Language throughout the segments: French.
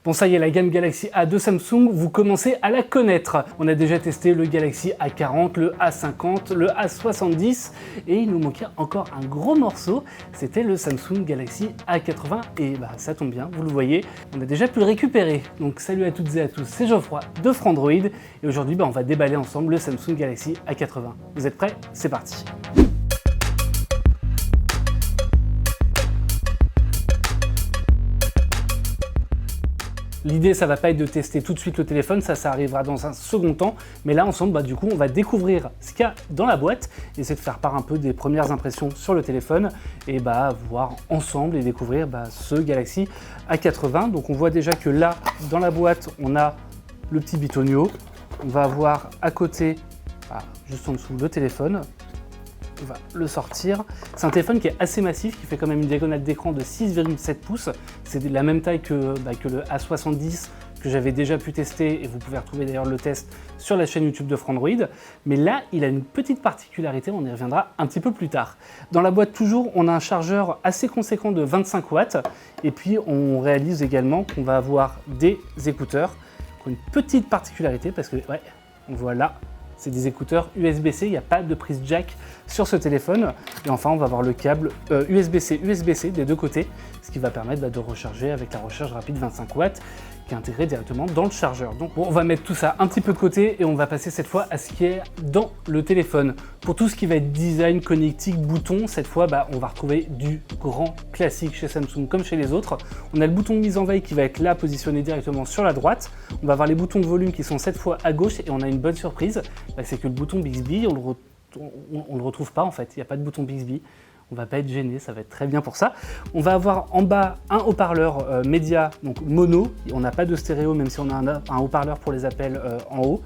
Bon ça y est, la gamme Galaxy A de Samsung, vous commencez à la connaître. On a déjà testé le Galaxy A40, le A50, le A70 et il nous manquait encore un gros morceau, c'était le Samsung Galaxy A80 et bah ça tombe bien, vous le voyez, on a déjà pu le récupérer. Donc salut à toutes et à tous, c'est Geoffroy de Frandroid et aujourd'hui on va déballer ensemble le Samsung Galaxy A80. Vous êtes prêts? C'est parti. L'idée, ça va pas être de tester tout de suite le téléphone, ça arrivera dans un second temps. Mais là, ensemble, du coup, on va découvrir ce qu'il y a dans la boîte, essayer de faire part un peu des premières impressions sur le téléphone et voir ensemble et découvrir ce Galaxy A80. Donc, on voit déjà que là, dans la boîte, on a le petit bitonio. On va avoir à côté, juste en dessous, le téléphone. On va le sortir. C'est un téléphone qui est assez massif, qui fait quand même une diagonale d'écran de 6,7 pouces. C'est la même taille que le A70 que j'avais déjà pu tester et vous pouvez retrouver d'ailleurs le test sur la chaîne YouTube de Frandroid. Mais là, il a une petite particularité, on y reviendra un petit peu plus tard. Dans la boîte toujours, on a un chargeur assez conséquent de 25 watts et puis on réalise également qu'on va avoir des écouteurs qui ont une petite particularité parce que, on voit là, c'est des écouteurs USB-C, il n'y a pas de prise jack sur ce téléphone. Et enfin, on va avoir le câble USB-C, USB-C des deux côtés, ce qui va permettre de recharger avec la recharge rapide 25 watts qui est intégrée directement dans le chargeur. Donc on va mettre tout ça un petit peu de côté et on va passer cette fois à ce qui est dans le téléphone. Pour tout ce qui va être design, connectique, bouton, cette fois on va retrouver du grand classique chez Samsung comme chez les autres. On a le bouton de mise en veille qui va être là positionné directement sur la droite. On va avoir les boutons de volume qui sont cette fois à gauche et on a une bonne surprise, c'est que le bouton Bixby, on le retrouve pas en fait, il n'y a pas de bouton Bixby. On va pas être gêné, ça va être très bien pour ça. On va avoir en bas un haut-parleur média, donc mono. On n'a pas de stéréo, même si on a un haut-parleur pour les appels en haut,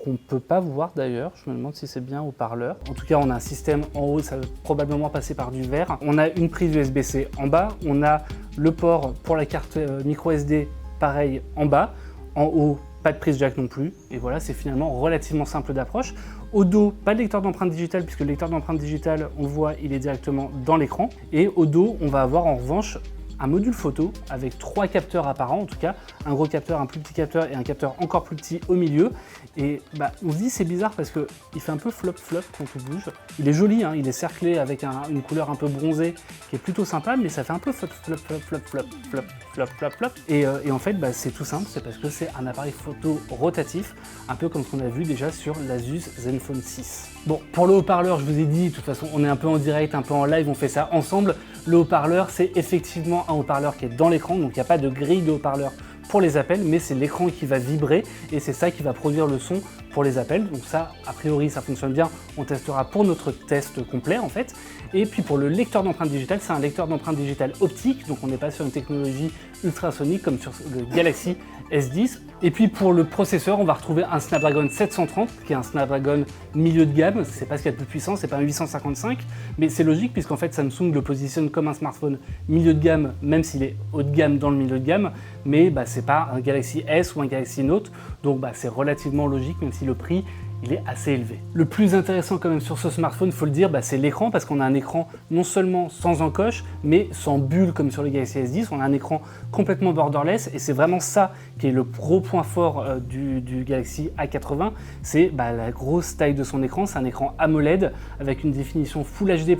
qu'on ne peut pas voir d'ailleurs. Je me demande si c'est bien un haut-parleur. En tout cas, on a un système en haut, ça va probablement passer par du verre. On a une prise USB-C en bas. On a le port pour la carte micro SD, pareil en bas. En haut, pas de prise jack non plus. Et voilà, c'est finalement relativement simple d'approche. Au dos, pas de lecteur d'empreinte digitale, puisque le lecteur d'empreinte digitale, on le voit, il est directement dans l'écran. Et au dos, on va avoir en revanche un module photo avec 3 capteurs apparents, en tout cas, un gros capteur, un plus petit capteur et un capteur encore plus petit au milieu. Et on se dit c'est bizarre parce qu'il fait un peu flop-flop quand on bouge. Il est joli, il est cerclé avec une couleur un peu bronzée qui est plutôt sympa, mais ça fait un peu flop-flop-flop-flop-flop-flop-flop. Et en fait, c'est tout simple, c'est parce que c'est un appareil photo rotatif, un peu comme ce qu'on a vu déjà sur l'Asus Zenfone 6. Bon, pour le haut-parleur, je vous ai dit, de toute façon, on est un peu en direct, un peu en live, on fait ça ensemble. Le haut-parleur, c'est effectivement un haut-parleur qui est dans l'écran, donc il n'y a pas de grille de haut-parleur pour les appels, mais c'est l'écran qui va vibrer et c'est ça qui va produire le son pour les appels. Donc ça, a priori, ça fonctionne bien. On testera pour notre test complet en fait. Et puis pour le lecteur d'empreinte digitale, c'est un lecteur d'empreinte digitale optique, donc on n'est pas sur une technologie ultrasonique comme sur le Galaxy S10. Et puis pour le processeur, on va retrouver un Snapdragon 730 qui est un Snapdragon milieu de gamme. C'est pas ce qu'il y a de plus puissant, c'est pas un 855, mais c'est logique puisqu'en fait Samsung le positionne comme un smartphone milieu de gamme, même s'il est haut de gamme dans le milieu de gamme, mais c'est pas un Galaxy S ou un Galaxy Note, donc c'est relativement logique même si le prix il est assez élevé. Le plus intéressant quand même sur ce smartphone, il faut le dire, c'est l'écran parce qu'on a un écran non seulement sans encoche, mais sans bulle comme sur le Galaxy S10. On a un écran complètement borderless et c'est vraiment ça qui est le gros point fort du Galaxy A80. C'est la grosse taille de son écran. C'est un écran AMOLED avec une définition Full HD+,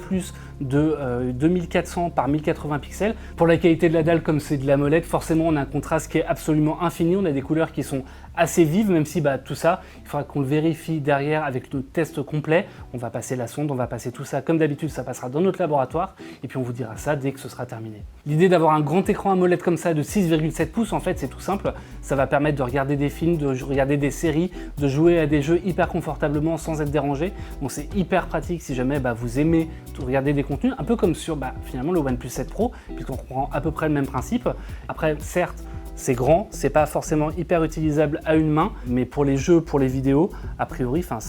de 2400 par 1080 pixels. Pour la qualité de la dalle, comme c'est de l'AMOLED, forcément on a un contraste qui est absolument infini. On a des couleurs qui sont assez vives, même si tout ça, il faudra qu'on le vérifie derrière avec notre test complet. On va passer la sonde, on va passer tout ça comme d'habitude, ça passera dans notre laboratoire et puis on vous dira ça dès que ce sera terminé. L'idée d'avoir un grand écran AMOLED comme ça de 6,7 pouces, en fait c'est tout simple, ça va permettre de regarder des films, de regarder des séries, de jouer à des jeux hyper confortablement sans être dérangé. Donc c'est hyper pratique si jamais vous aimez regarder des contenus, un peu comme sur finalement le OnePlus 7 Pro, puisqu'on reprend à peu près le même principe. Après certes, c'est grand, c'est pas forcément hyper utilisable à une main, mais pour les jeux, pour les vidéos, a priori, ça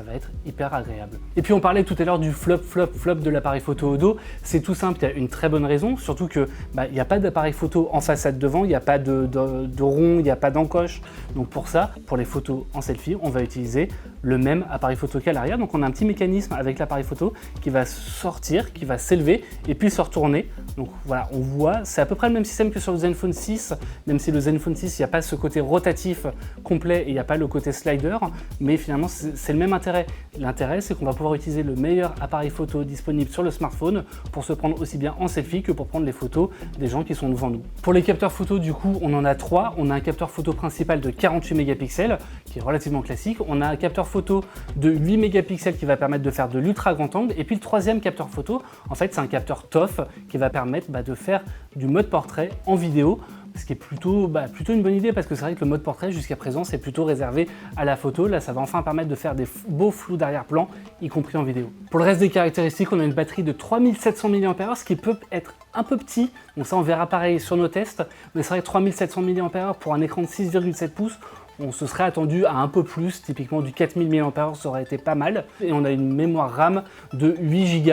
va être hyper agréable. Et puis on parlait tout à l'heure du flop de l'appareil photo au dos. C'est tout simple, il y a une très bonne raison, surtout que il n'y a pas d'appareil photo en façade devant, il n'y a pas de rond, il n'y a pas d'encoche. Donc pour ça, pour les photos en selfie, on va utiliser le même appareil photo qu'à l'arrière. Donc on a un petit mécanisme avec l'appareil photo qui va sortir, qui va s'élever et puis se retourner. Donc voilà, on voit, c'est à peu près le même système que sur le Zenfone 6, même même si le Zenfone 6, il n'y a pas ce côté rotatif complet et il n'y a pas le côté slider, mais finalement c'est le même intérêt. L'intérêt, c'est qu'on va pouvoir utiliser le meilleur appareil photo disponible sur le smartphone pour se prendre aussi bien en selfie que pour prendre les photos des gens qui sont devant nous. Pour les capteurs photo, du coup, on en a 3. On a un capteur photo principal de 48 mégapixels qui est relativement classique. On a un capteur photo de 8 mégapixels qui va permettre de faire de l'ultra grand angle. Et puis le troisième capteur photo, en fait, c'est un capteur TOF qui va permettre de faire du mode portrait en vidéo. Ce qui est plutôt une bonne idée parce que c'est vrai que le mode portrait jusqu'à présent c'est plutôt réservé à la photo. Là ça va enfin permettre de faire des beaux flous d'arrière-plan, y compris en vidéo. Pour le reste des caractéristiques, on a une batterie de 3700 mAh, ce qui peut être un peu petit. Donc ça on verra pareil sur nos tests, mais c'est vrai que 3700 mAh pour un écran de 6,7 pouces, on se serait attendu à un peu plus, typiquement du 4000 mAh ça aurait été pas mal. Et on a une mémoire RAM de 8 Go.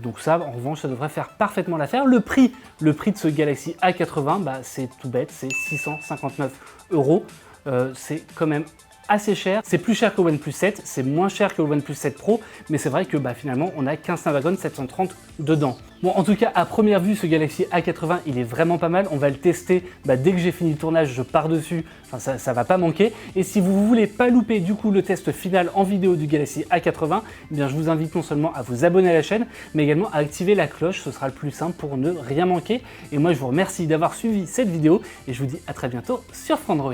Donc ça, en revanche, ça devrait faire parfaitement l'affaire. Le prix de ce Galaxy A80, c'est tout bête, c'est 659 €. C'est quand même assez cher. C'est plus cher que le OnePlus 7, c'est moins cher que le OnePlus 7 Pro, mais c'est vrai que finalement, on a qu'un Snapdragon 730 dedans. Bon, en tout cas, à première vue, ce Galaxy A80, il est vraiment pas mal. On va le tester dès que j'ai fini le tournage, je pars dessus. Enfin, ça va pas manquer. Et si vous voulez pas louper du coup le test final en vidéo du Galaxy A80, eh bien, je vous invite non seulement à vous abonner à la chaîne, mais également à activer la cloche. Ce sera le plus simple pour ne rien manquer. Et moi, je vous remercie d'avoir suivi cette vidéo et je vous dis à très bientôt sur Frandroid.